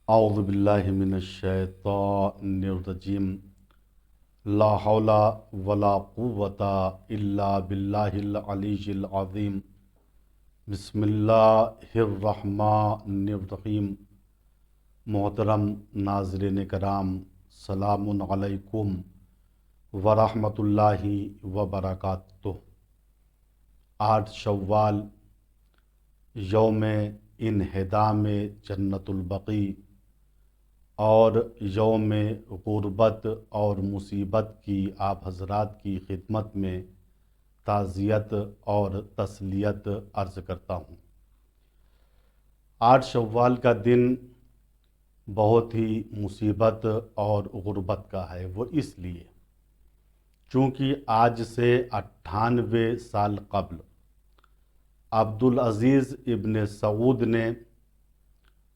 اعوذ باللہ من الشیطان الرجیم لا حول ولا قوۃ الا باللہ العلی العظیم بسم اللہ الرحمن الرحیم۔ محترم ناظرین کرام، سلام علیکم ورحمۃ اللہ وبرکاتہ۔ 8 شوال یوم انہدام جنت البقیع اور یوم غربت اور مصیبت کی آپ حضرات کی خدمت میں تعزیت اور تسلیت عرض کرتا ہوں۔ 8 شوال کا دن بہت ہی مصیبت اور غربت کا ہے، وہ اس لیے چونکہ آج سے 98 سال قبل عبدالعزیز ابن سعود نے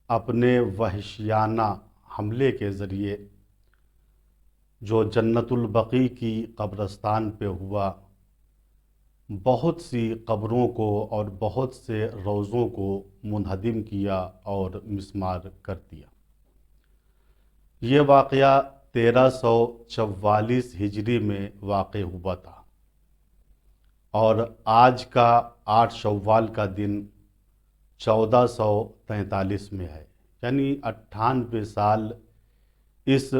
اپنے وحشیانہ حملے کے ذریعے جو جنت البقیع کی قبرستان پہ ہوا، بہت سی قبروں کو اور بہت سے روضوں کو منہدم کیا اور مسمار کر دیا۔ یہ واقعہ 1344 ہجری میں واقع ہوا تھا اور آج کا 8 شوال کا دن 1443 میں ہے، یعنی 98 سال اس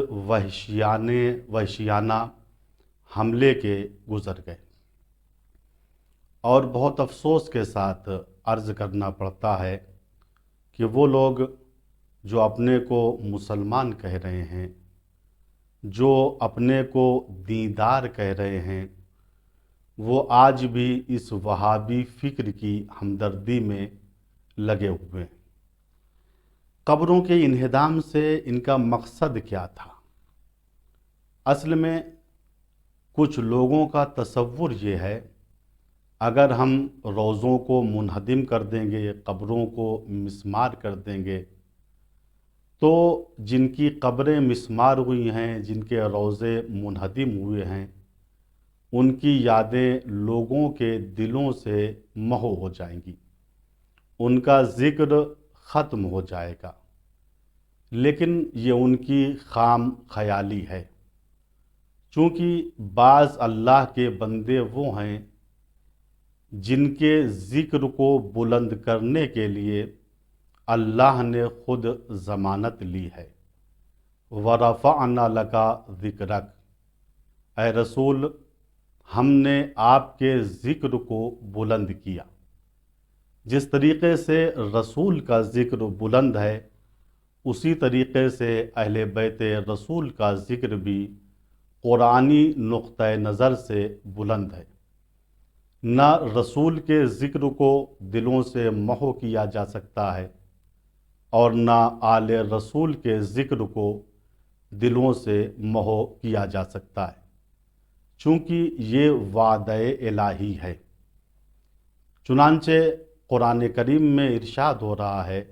وحشیانہ حملے کے گزر گئے۔ اور بہت افسوس کے ساتھ عرض کرنا پڑتا ہے کہ وہ لوگ جو اپنے کو مسلمان کہہ رہے ہیں، جو اپنے کو دیندار کہہ رہے ہیں، وہ آج بھی اس وہابی فکر کی ہمدردی میں لگے ہوئے ہیں۔ قبروں کے انہدام سے ان کا مقصد کیا تھا؟ اصل میں کچھ لوگوں کا تصور یہ ہے، اگر ہم روضوں کو منہدم کر دیں گے، قبروں کو مسمار کر دیں گے، تو جن کی قبریں مسمار ہوئی ہیں، جن کے روضے منہدم ہوئے ہیں، ان کی یادیں لوگوں کے دلوں سے محو ہو جائیں گی، ان کا ذکر ختم ہو جائے گا۔ لیکن یہ ان کی خام خیالی ہے، چونکہ بعض اللہ کے بندے وہ ہیں جن کے ذکر کو بلند کرنے کے لیے اللہ نے خود ضمانت لی ہے۔ وَرَفَعْنَا لَكَ ذِكْرَكَ، اے رسول ہم نے آپ کے ذکر کو بلند کیا۔ جس طریقے سے رسول کا ذکر بلند ہے، اسی طریقے سے اہل بیت رسول کا ذکر بھی قرآنی نقطہ نظر سے بلند ہے۔ نہ رسول کے ذکر کو دلوں سے محو کیا جا سکتا ہے اور نہ آل رسول کے ذکر کو دلوں سے محو کیا جا سکتا ہے، چونکہ یہ وعدہ الہی ہے۔ چنانچہ قرآن کریم میں ارشاد ہو رہا ہے،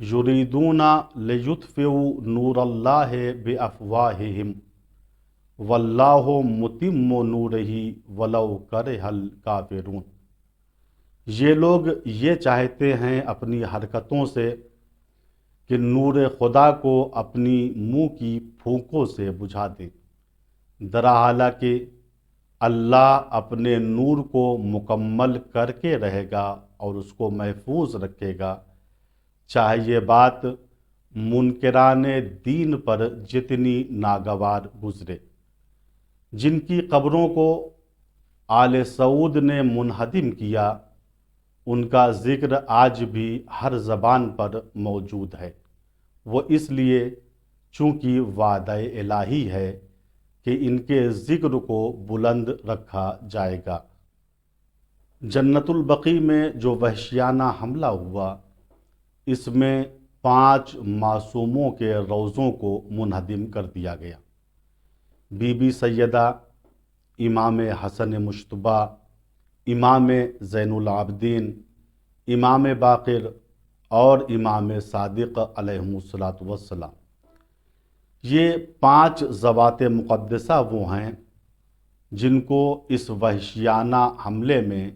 یریدون لیطفئوا نور اللہ بافواہہم واللہ متم نورہ ولو کرہ الکافرون۔ یہ لوگ یہ چاہتے ہیں اپنی حرکتوں سے کہ نور خدا کو اپنی منہ کی پھونکوں سے بجھا دیں، درحالانکہ اللہ اپنے نور کو مکمل کر کے رہے گا اور اس کو محفوظ رکھے گا، چاہے یہ بات منکران دین پر جتنی ناگوار گزرے۔ جن کی قبروں کو آل سعود نے منہدم کیا، ان کا ذکر آج بھی ہر زبان پر موجود ہے، وہ اس لیے چونکہ وعدہ الہی ہے کہ ان کے ذکر کو بلند رکھا جائے گا۔ جنت البقیع میں جو وحشیانہ حملہ ہوا، اس میں 5 معصوموں کے روضوں کو منہدم کر دیا گیا۔ بی بی سیدہ، امام حسن مجتبیٰ، امام زین العابدین، امام باقر اور امام صادق علیہم السلام، یہ 5 ذوات مقدسہ وہ ہیں جن کو اس وحشیانہ حملے میں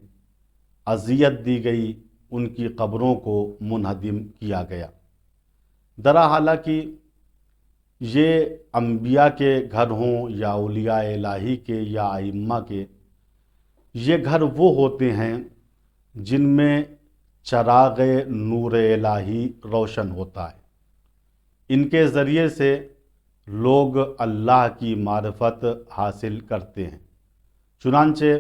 اذیت دی گئی، ان کی قبروں کو منہدم کیا گیا۔ درا حالانکہ یہ انبیاء کے گھر ہوں یا اولیاء الہی کے یا ائمہ کے، یہ گھر وہ ہوتے ہیں جن میں چراغ نور الہی روشن ہوتا ہے۔ ان کے ذریعے سے لوگ اللہ کی معرفت حاصل کرتے ہیں۔ چنانچہ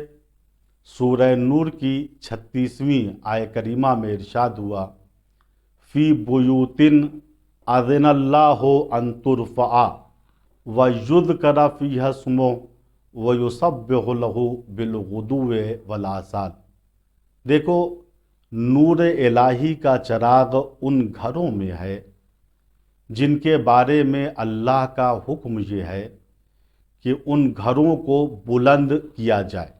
سورہ نور کی 36ویں آیہ کریمہ میں ارشاد ہوا، فی بیوتن اذن اللہ ان ترفع ویذکر فیہا اسمہ ویسبح لہ بالغدو والآصال۔ دیکھو، نور الہی کا چراغ ان گھروں میں ہے جن کے بارے میں اللہ کا حکم یہ ہے کہ ان گھروں کو بلند کیا جائے،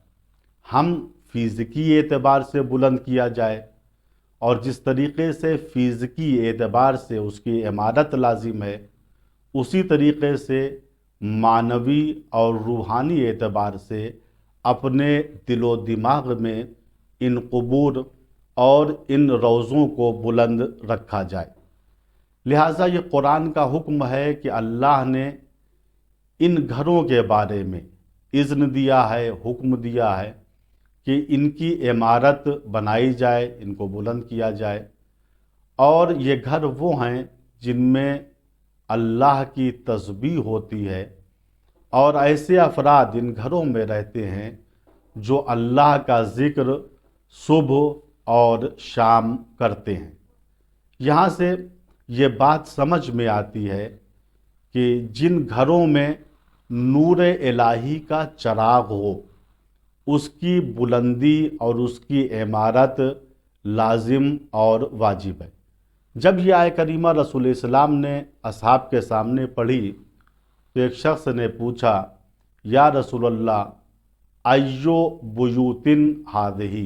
ہم فزیکی اعتبار سے بلند کیا جائے، اور جس طریقے سے فزیکی اعتبار سے اس کی عمارت لازم ہے، اسی طریقے سے معنوی اور روحانی اعتبار سے اپنے دل و دماغ میں ان قبور اور ان روضوں کو بلند رکھا جائے۔ لہٰذا یہ قرآن کا حکم ہے کہ اللہ نے ان گھروں کے بارے میں اذن دیا ہے، حکم دیا ہے کہ ان کی عمارت بنائی جائے، ان کو بلند کیا جائے، اور یہ گھر وہ ہیں جن میں اللہ کی تسبیح ہوتی ہے، اور ایسے افراد ان گھروں میں رہتے ہیں جو اللہ کا ذکر صبح اور شام کرتے ہیں۔ یہاں سے یہ بات سمجھ میں آتی ہے کہ جن گھروں میں نور الہی کا چراغ ہو، اس کی بلندی اور اس کی عمارت لازم اور واجب ہے۔ جب یہ آیہ کریمہ رسول اسلام نے اصحاب کے سامنے پڑھی تو ایک شخص نے پوچھا، یا رسول اللہ، ایو بیوتن ہذہ،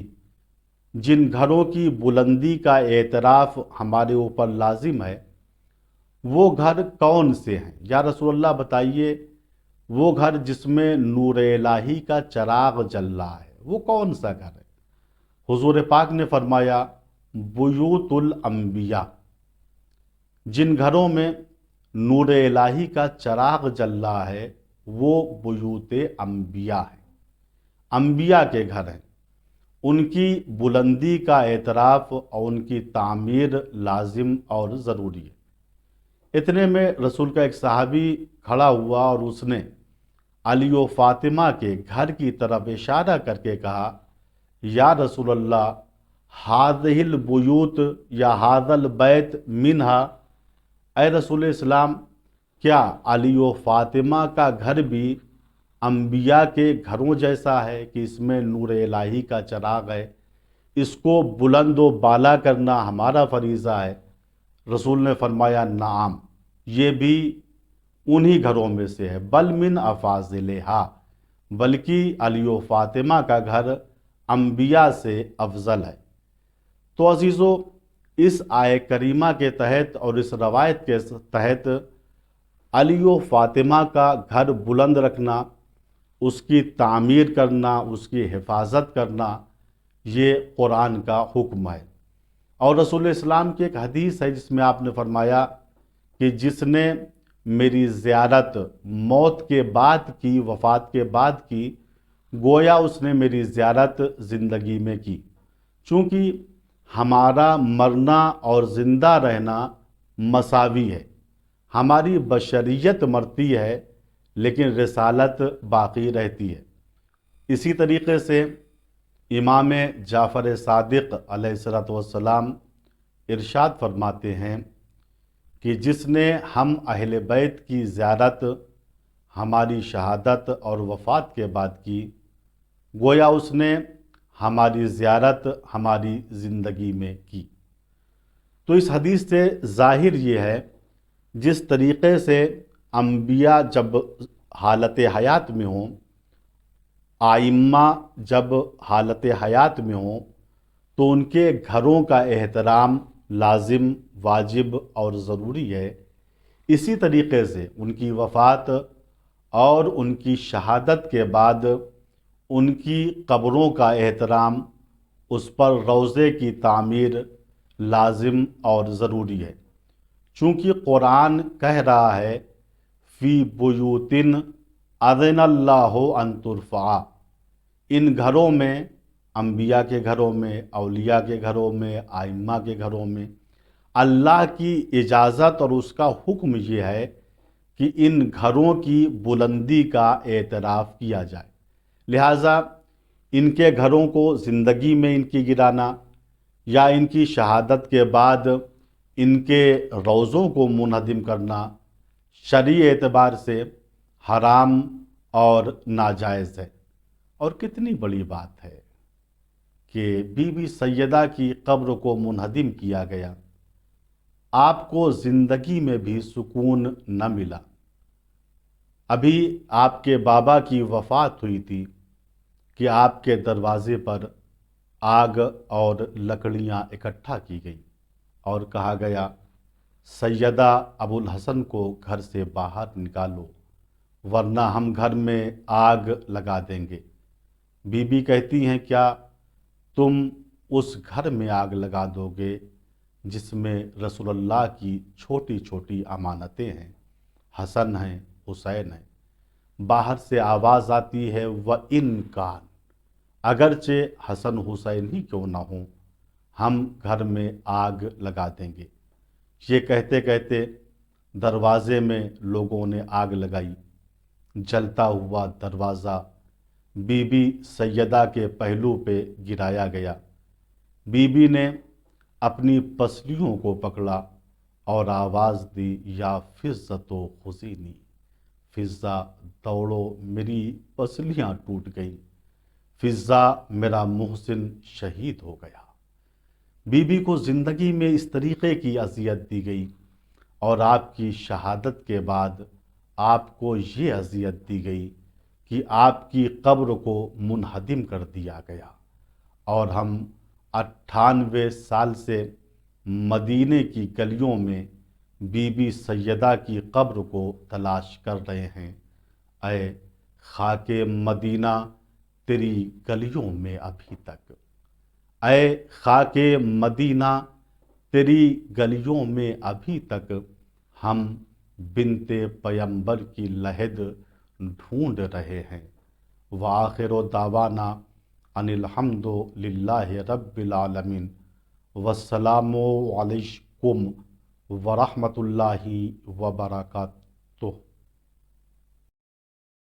جن گھروں کی بلندی کا اعتراف ہمارے اوپر لازم ہے وہ گھر کون سے ہیں؟ یا رسول اللہ بتائیے، وہ گھر جس میں نور الہی کا چراغ جل رہا ہے وہ کون سا گھر ہے؟ حضور پاک نے فرمایا، بیوت الانبیاء، جن گھروں میں نور الہی کا چراغ جل رہا ہے وہ بیوت انبیاء ہیں، انبیاء کے گھر ہیں، ان کی بلندی کا اعتراف اور ان کی تعمیر لازم اور ضروری ہے۔ اتنے میں رسول کا ایک صحابی کھڑا ہوا اور اس نے علی و فاطمہ کے گھر کی طرف اشارہ کر کے کہا، یا رسول اللہ، ہذہ البیوت یا ھذا البیت منہا، اے رسول اسلام، کیا علی و فاطمہ کا گھر بھی انبیاء کے گھروں جیسا ہے کہ اس میں نور الہی کا چراغ ہے، اس کو بلند و بالا کرنا ہمارا فریضہ ہے؟ رسول نے فرمایا، نعم، یہ بھی انہی گھروں میں سے ہے، بل من افاضلہا، بلکہ علی و فاطمہ کا گھر انبیاء سے افضل ہے۔ تو عزیزو، اس آیہ کریمہ کے تحت اور اس روایت کے تحت علی و فاطمہ کا گھر بلند رکھنا، اس کی تعمیر کرنا، اس کی حفاظت کرنا، یہ قرآن کا حکم ہے۔ اور رسول اسلام کی ایک حدیث ہے جس میں آپ نے فرمایا کہ جس نے میری زیارت موت کے بعد کی، وفات کے بعد کی، گویا اس نے میری زیارت زندگی میں کی۔ چونکہ ہمارا مرنا اور زندہ رہنا مساوی ہے، ہماری بشریت مرتی ہے لیکن رسالت باقی رہتی ہے۔ اسی طریقے سے امام جعفر صادق علیہ الصلوۃ والسلام ارشاد فرماتے ہیں کہ جس نے ہم اہل بیت کی زیارت ہماری شہادت اور وفات کے بعد کی، گویا اس نے ہماری زیارت ہماری زندگی میں کی۔ تو اس حدیث سے ظاہر یہ ہے، جس طریقے سے انبیاء جب حالت حیات میں ہوں، ائمہ جب حالت حیات میں ہوں، تو ان کے گھروں کا احترام لازم، واجب اور ضروری ہے۔ اسی طریقے سے ان کی وفات اور ان کی شہادت کے بعد ان کی قبروں کا احترام، اس پر روضے کی تعمیر لازم اور ضروری ہے۔ چونکہ قرآن کہہ رہا ہے فی بیوتن اذن اللہ ان ترفع، ان گھروں میں، انبیاء کے گھروں میں، اولیاء کے گھروں میں، ائمہ کے گھروں میں اللہ کی اجازت اور اس کا حکم یہ ہے کہ ان گھروں کی بلندی کا اعتراف کیا جائے، لہٰذا ان کے گھروں کو زندگی میں ان کی گرانا یا ان کی شہادت کے بعد ان کے روضوں کو منہدم کرنا شرعی اعتبار سے حرام اور ناجائز ہے۔ اور کتنی بڑی بات ہے کہ بی بی سیدہ کی قبر کو منہدم کیا گیا، آپ کو زندگی میں بھی سکون نہ ملا۔ ابھی آپ کے بابا کی وفات ہوئی تھی کہ آپ کے دروازے پر آگ اور لکڑیاں اکٹھا کی گئی اور کہا گیا سیدہ ابو الحسن کو گھر سے باہر نکالو ورنہ ہم گھر میں آگ لگا دیں گے۔ بی بی کہتی ہیں کیا تم اس گھر میں آگ لگا دو گے جس میں رسول اللہ کی چھوٹی چھوٹی امانتیں ہیں، حسن ہیں، حسین ہیں؟ باہر سے آواز آتی ہے وَإِن کان، اگرچہ حسن حسین ہی کیوں نہ ہوں ہم گھر میں آگ لگا دیں گے۔ یہ کہتے کہتے دروازے میں لوگوں نے آگ لگائی، جلتا ہوا دروازہ بی بی سیدہ کے پہلو پہ گرایا گیا۔ بی بی نے اپنی پسلیوں کو پکڑا اور آواز دی یا فضۃ خذینی، فضہ دوڑو میری پسلیاں ٹوٹ گئیں، فضہ میرا محسن شہید ہو گیا۔ بی بی کو زندگی میں اس طریقے کی اذیت دی گئی اور آپ کی شہادت کے بعد آپ کو یہ اذیت دی گئی کہ آپ کی قبر کو منہدم کر دیا گیا، اور ہم 98 سال سے مدینے کی گلیوں میں بی بی سیدہ کی قبر کو تلاش کر رہے ہیں۔ اے خاک مدینہ تیری گلیوں میں ابھی تک، اے خاک مدینہ تیری گلیوں میں ابھی تک ہم بنت پیمبر کی لحد ڈھونڈ رہے ہیں۔ وآخر دعوانا ان الحمد للہ رب العالمین، والسلام علیکم ورحمۃ اللہ وبرکاتہ۔